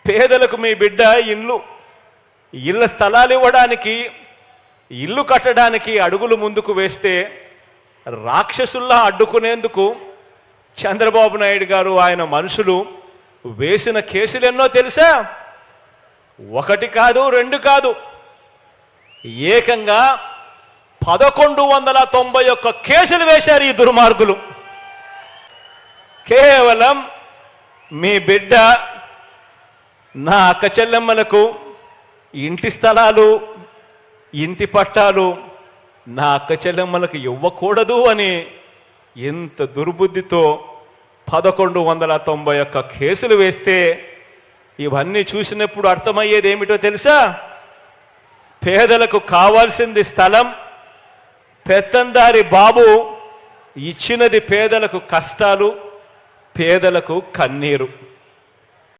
పేదలకు మీ బిడ్డ ఇళ్ళ స్థలాలు ఇవ్వడానికి, ఇల్లు కట్టడానికి అడుగులు ముందుకు వేస్తే రాక్షసుల్లా అడ్డుకునేందుకు చంద్రబాబు నాయుడు గారు ఆయన మనుషులు వేసిన కేసులు ఎన్నో తెలుసా? 1 కాదు 2 కాదు, ఏకంగా 1191 కేసులు వేశారు ఈ దుర్మార్గులు. కేవలం మీ బిడ్డ నా అక్క చెల్లెమ్మలకు ఇంటి స్థలాలు, ఇంటి పట్టాలు నా అక్క చెల్లెమ్మలకు ఇవ్వకూడదు అని ఎంత దుర్బుద్ధితో 1191 కేసులు వేస్తే ఇవన్నీ చూసినప్పుడు అర్థమయ్యేది ఏమిటో తెలుసా? పేదలకు కావాల్సింది స్థలం, పెత్తందారి బాబు ఇచ్చినది పేదలకు కష్టాలు, పేదలకు కన్నీరు.